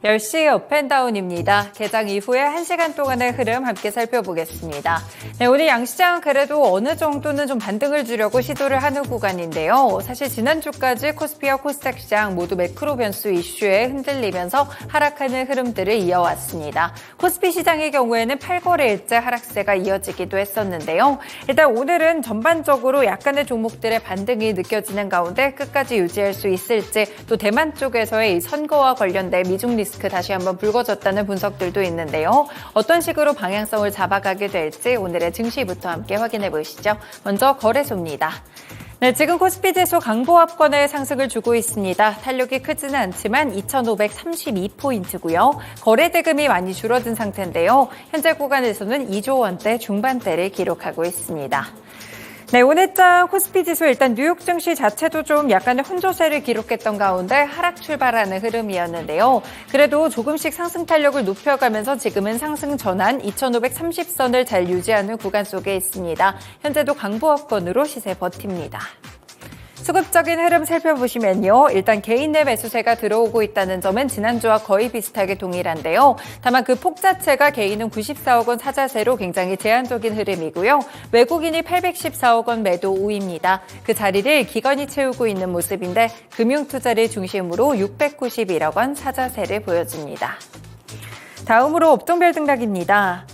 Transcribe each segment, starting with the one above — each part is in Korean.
10시 업앤다운입니다. 개장 이후에 1시간 동안의 흐름 함께 살펴보겠습니다. 네, 오늘 양시장 그래도 어느 정도는 좀 반등을 주려고 시도를 하는 구간인데요. 사실 지난주까지 코스피와 코스닥 시장 모두 매크로 변수 이슈에 흔들리면서 하락하는 흐름들을 이어왔습니다. 코스피 시장의 경우에는 8거래일째 하락세가 이어지기도 했었는데요. 일단 오늘은 전반적으로 약간의 종목들의 반등이 느껴지는 가운데 끝까지 유지할 수 있을지, 또 대만 쪽에서의 이 선거와 관련된 미중 리스크 다시 한번 불거졌다는 분석들도 있는데요. 어떤 식으로 방향성을 잡아가게 될지 오늘의 증시부터 함께 확인해 보시죠. 먼저 거래소입니다. 네, 지금 코스피 지수 강보합권의 상승을 주고 있습니다. 탄력이 크지는 않지만 2,532포인트고요. 거래 대금이 많이 줄어든 상태인데요. 현재 구간에서는 2조 원대 중반대를 기록하고 있습니다. 네, 오늘장 코스피 지수 일단 뉴욕 증시 자체도 좀 약간의 혼조세를 기록했던 가운데 하락 출발하는 흐름이었는데요. 그래도 조금씩 상승 탄력을 높여가면서 지금은 상승 전환 2,530선을 잘 유지하는 구간 속에 있습니다. 현재도 강보합권으로 시세 버팁니다. 수급적인 흐름 살펴보시면요. 일단 개인 내 매수세가 들어오고 있다는 점은 지난주와 거의 비슷하게 동일한데요. 다만 그 폭 자체가 개인은 94억 원 사자세로 굉장히 제한적인 흐름이고요. 외국인이 814억 원 매도 우입니다. 그 자리를 기관이 채우고 있는 모습인데 금융투자를 중심으로 691억 원 사자세를 보여줍니다. 다음으로 업종별 등락입니다.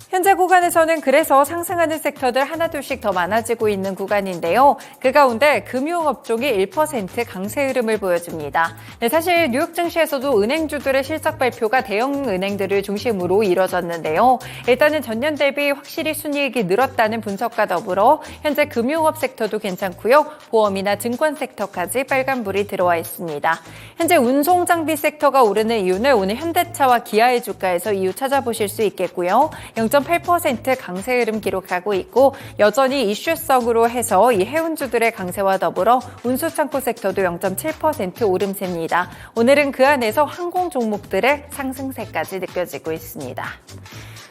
현재 구간에서는 그래서 상승하는 섹터들 하나둘씩 더 많아지고 있는 구간인데요. 그 가운데 금융업종이 1% 강세 흐름을 보여줍니다. 네, 사실 뉴욕 증시에서도 은행주들의 실적 발표가 대형 은행들을 중심으로 이뤄졌는데요. 일단은 전년 대비 확실히 순이익이 늘었다는 분석과 더불어 현재 금융업 섹터도 괜찮고요. 보험이나 증권 섹터까지 빨간불이 들어와 있습니다. 현재 운송장비 섹터가 오르는 이유는 오늘 현대차와 기아의 주가에서 이유 찾아보실 수 있겠고요. 0.8% 강세 흐름 기록하고 있고 여전히 이슈성으로 해서 이 해운주들의 강세와 더불어 운수창고 섹터도 0.7% 오름세입니다. 오늘은 그 안에서 항공 종목들의 상승세까지 느껴지고 있습니다.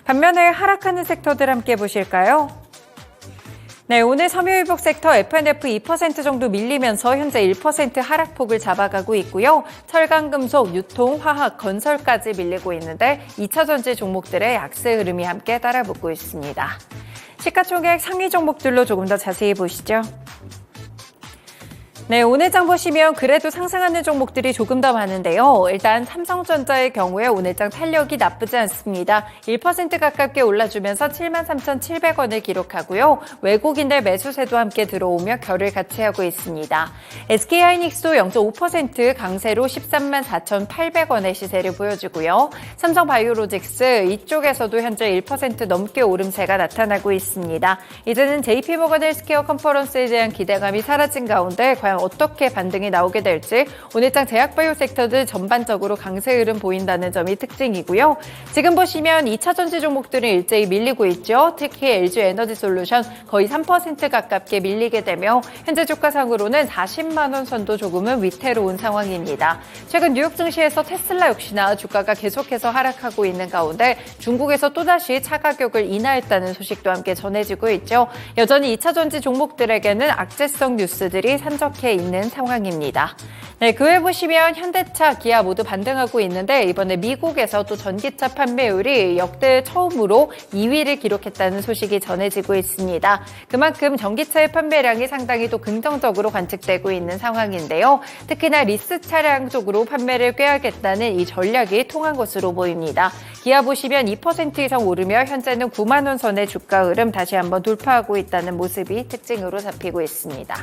반면에 하락하는 섹터들 함께 보실까요? 네, 오늘 섬유유복 섹터 F&F 2% 정도 밀리면서 현재 1% 하락폭을 잡아가고 있고요. 철강, 금속, 유통, 화학, 건설까지 밀리고 있는데 2차전지 종목들의 약세 흐름이 함께 따라붙고 있습니다. 시가총액 상위 종목들로 조금 더 자세히 보시죠. 네, 오늘 장 보시면 그래도 상승하는 종목들이 조금 더 많은데요. 일단 삼성전자의 경우에 오늘 장 탄력이 나쁘지 않습니다. 1% 가깝게 올라주면서 73,700원을 기록하고요. 외국인들 매수세도 함께 들어오며 결을 같이 하고 있습니다. SK하이닉스도 0.5% 강세로 134,800원의 시세를 보여주고요. 삼성바이오로직스 이쪽에서도 현재 1% 넘게 오름세가 나타나고 있습니다. 이제는 JP모건 헬스케어 컨퍼런스에 대한 기대감이 사라진 가운데 과연 어떻게 반등이 나오게 될지 오늘장 제약바이오 섹터들 전반적으로 강세 흐름 보인다는 점이 특징이고요. 지금 보시면 2차전지 종목들은 일제히 밀리고 있죠. 특히 LG에너지솔루션 거의 3% 가깝게 밀리게 되며 현재 주가상으로는 40만 원 선도 조금은 위태로운 상황입니다. 최근 뉴욕 증시에서 테슬라 역시나 주가가 계속해서 하락하고 있는 가운데 중국에서 또다시 차 가격을 인하했다는 소식도 함께 전해지고 있죠. 여전히 2차전지 종목들에게는 악재성 뉴스들이 산적해 있는 상황입니다. 네, 그 외 보시면 현대차, 기아 모두 반등하고 있는데 이번에 미국에서 또 전기차 판매율이 역대 처음으로 2위를 기록했다는 소식이 전해지고 있습니다. 그만큼 전기차의 판매량이 상당히 또 긍정적으로 관측되고 있는 상황인데요. 특히나 리스 차량 쪽으로 판매를 꾀하겠다는 이 전략이 통한 것으로 보입니다. 기아 보시면 2% 이상 오르며 현재는 9만 원 선의 주가 흐름 다시 한번 돌파하고 있다는 모습이 특징으로 잡히고 있습니다.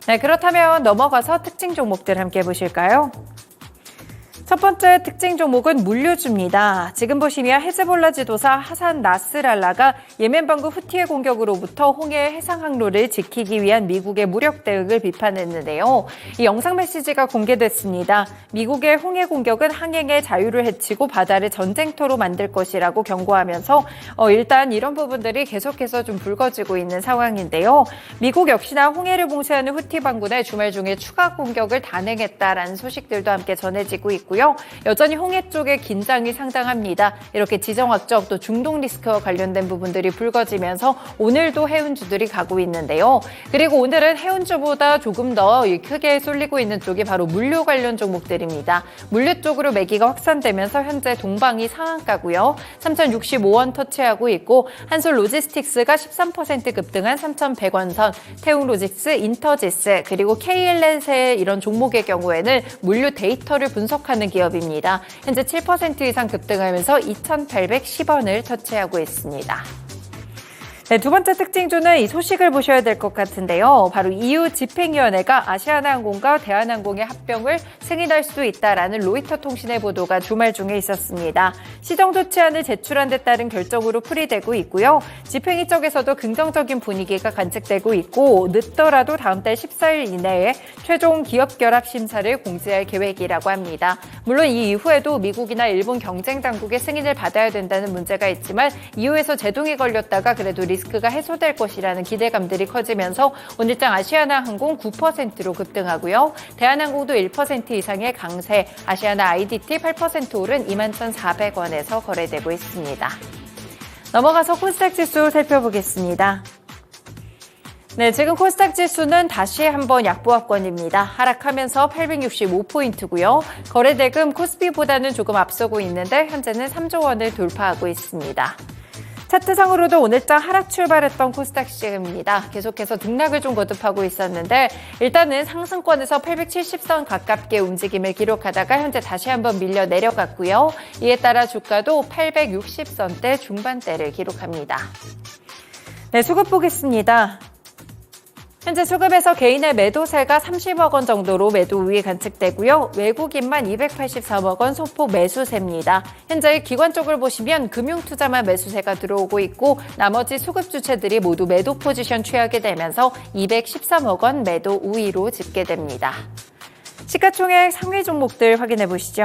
네, 그렇다면 넘어가서 특징 종목들 함께 보실까요? 첫 번째 특징 종목은 물류주입니다. 지금 보시면 헤즈볼라 지도사 하산 나스랄라가 예멘 반구 후티의 공격으로부터 홍해 해상 항로를 지키기 위한 미국의 무력 대응을 비판했는데요. 이 영상 메시지가 공개됐습니다. 미국의 홍해 공격은 항행의 자유를 해치고 바다를 전쟁터로 만들 것이라고 경고하면서 일단 이런 부분들이 계속해서 좀 불거지고 있는 상황인데요. 미국 역시나 홍해를 봉쇄하는 후티 반군의 주말 중에 추가 공격을 단행했다라는 소식들도 함께 전해지고 있고요. 있고요. 여전히 홍해 쪽에 긴장이 상당합니다. 이렇게 지정학적 또 중동 리스크와 관련된 부분들이 불거지면서 오늘도 해운주들이 가고 있는데요. 그리고 오늘은 해운주보다 조금 더 크게 쏠리고 있는 쪽이 바로 물류 관련 종목들입니다. 물류 쪽으로 매기가 확산되면서 현재 동방이 상한가고요. 3,065원 터치하고 있고 한솔 로지스틱스가 13% 급등한 3,100원 선, 태웅로직스, 인터지스, 그리고 KLN의 이런 종목의 경우에는 물류 데이터를 분석하는 기업입니다. 현재 7% 이상 급등하면서 2,810원을 터치하고 있습니다. 네, 두 번째 특징주는 이 소식을 보셔야 될 것 같은데요. 바로 EU 집행위원회가 아시아나항공과 대한항공의 합병을 승인할 수도 있다라는 로이터 통신의 보도가 주말 중에 있었습니다. 시정조치안을 제출한 데 따른 결정으로 풀이되고 있고요. 집행위 쪽에서도 긍정적인 분위기가 관측되고 있고 늦더라도 다음 달 14일 이내에 최종 기업결합 심사를 공지할 계획이라고 합니다. 물론 이 이후에도 미국이나 일본 경쟁당국의 승인을 받아야 된다는 문제가 있지만 EU에서 제동이 걸렸다가 그래도 리스크가 해소될 것이라는 기대감들이 커지면서 오늘장 아시아나항공 9%로 급등하고요. 대한항공도 1% 이상의 강세, 아시아나 IDT 8% 오른 21,400원에서 거래되고 있습니다. 넘어가서 코스닥 지수 살펴보겠습니다. 네, 지금 코스닥 지수는 다시 한번 약보합권입니다. 하락하면서 865포인트고요. 거래대금 코스피보다는 조금 앞서고 있는데 현재는 3조 원을 돌파하고 있습니다. 차트상으로도 오늘장 하락 출발했던 코스닥 시장입니다. 계속해서 등락을 좀 거듭하고 있었는데 일단은 상승권에서 870선 가깝게 움직임을 기록하다가 현재 다시 한번 밀려 내려갔고요. 이에 따라 주가도 860선대 중반대를 기록합니다. 네, 수급 보겠습니다. 현재 수급에서 개인의 매도세가 30억 원 정도로 매도 우위 관측되고요. 외국인만 283억 원 소폭 매수세입니다. 현재 기관 쪽을 보시면 금융투자만 매수세가 들어오고 있고 나머지 수급 주체들이 모두 매도 포지션 취하게 되면서 213억 원 매도 우위로 집계됩니다. 시가총액 상위 종목들 확인해 보시죠.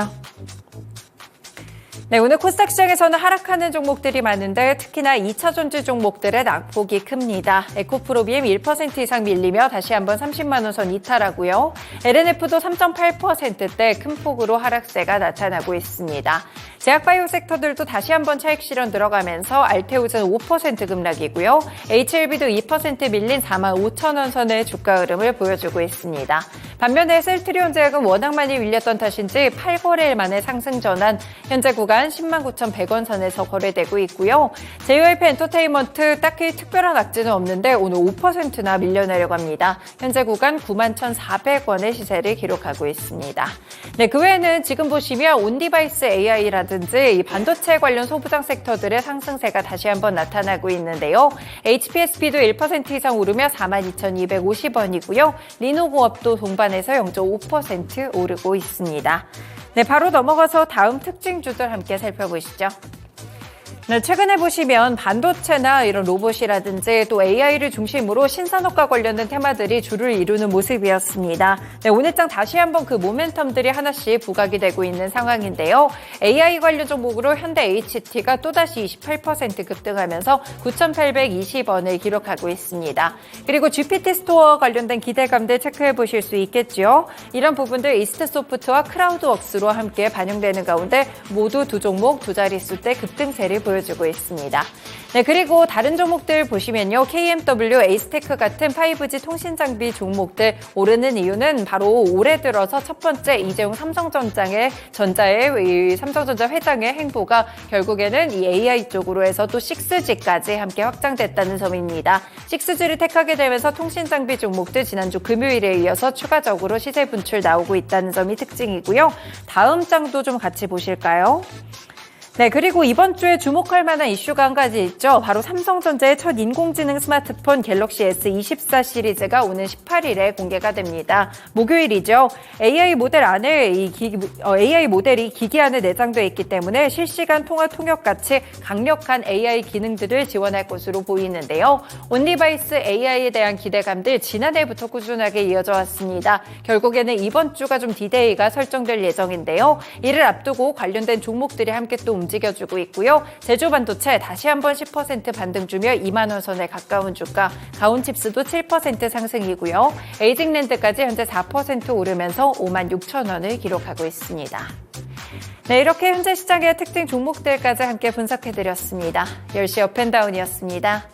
네, 오늘 코스닥 시장에서는 하락하는 종목들이 많은데 특히나 2차 전지 종목들의 낙폭이 큽니다. 에코프로비엠 1% 이상 밀리며 다시 한번 30만 원 선 이탈하고요. LNF도 3.8%대 큰 폭으로 하락세가 나타나고 있습니다. 제약바이오 섹터들도 다시 한번 차익 실현 들어가면서 알테오즈는 5% 급락이고요. HLB도 2% 밀린 4만 5천 원 선의 주가 흐름을 보여주고 있습니다. 반면에 셀트리온 제약은 워낙 많이 밀렸던 탓인지 8거래일 만에 상승 전환, 현재 구간 10만 9,100원 선에서 거래되고 있고요. JYP 엔터테인먼트 딱히 특별한 악재는 없는데 오늘 5%나 밀려 내려갑니다. 현재 구간 9만 1,400원의 시세를 기록하고 있습니다. 네, 그 외에는 지금 보시면 온디바이스 AI라든지 이 반도체 관련 소부장 섹터들의 상승세가 다시 한번 나타나고 있는데요. HPSP도 1% 이상 오르며 42,250원이고요. 리노공업도 동반해서 0.5% 오르고 있습니다. 네, 바로 넘어가서 다음 특징주들 함께 살펴보시죠. 네, 최근에 보시면 반도체나 이런 로봇이라든지 또 AI를 중심으로 신산업과 관련된 테마들이 주를 이루는 모습이었습니다. 네, 오늘장 다시 한번 그 모멘텀들이 하나씩 부각이 되고 있는 상황인데요. AI 관련 종목으로 현대 HT가 또다시 28% 급등하면서 9,820원을 기록하고 있습니다. 그리고 GPT 스토어 관련된 기대감들 체크해 보실 수 있겠죠. 이런 부분들 이스트소프트와 크라우드웍스로 함께 반영되는 가운데 모두 두 종목 두 자릿수대 급등세를 보여주고 있습니다. 네, 그리고 다른 종목들 보시면요. KMW, 에이스테크 같은 5G 통신 장비 종목들 오르는 이유는 바로 올해 들어서 첫 번째 이재용 삼성전자의 이 삼성전자 회장의 행보가 결국에는 이 AI 쪽으로 해서 또 6G까지 함께 확장됐다는 점입니다. 6G를 택하게 되면서 통신 장비 종목들 지난주 금요일에 이어서 추가적으로 시세 분출 나오고 있다는 점이 특징이고요. 다음 장도 좀 같이 보실까요? 네, 그리고 이번 주에 주목할 만한 이슈가 한 가지 있죠. 바로 삼성전자의 첫 인공지능 스마트폰 갤럭시 S24 시리즈가 오는 18일에 공개가 됩니다. 목요일이죠. AI 모델 안에 AI 모델이 기기 안에 내장되어 있기 때문에 실시간 통화 통역 같이 강력한 AI 기능들을 지원할 것으로 보이는데요. 온디바이스 AI에 대한 기대감들 지난해부터 꾸준하게 이어져 왔습니다. 결국에는 이번 주가 좀 디데이가 설정될 예정인데요. 이를 앞두고 관련된 종목들이 함께 또 움직여주고 있고요. 제주반도체 다시 한번 10% 반등 주며 2만 원 선에 가까운 주가, 가온칩스도 7% 상승이고요. 에이징랜드까지 현재 4% 오르면서 5만 6천 원을 기록하고 있습니다. 네, 이렇게 현재 시장의 특징 종목들까지 함께 분석해드렸습니다. 10시 업앤다운이었습니다.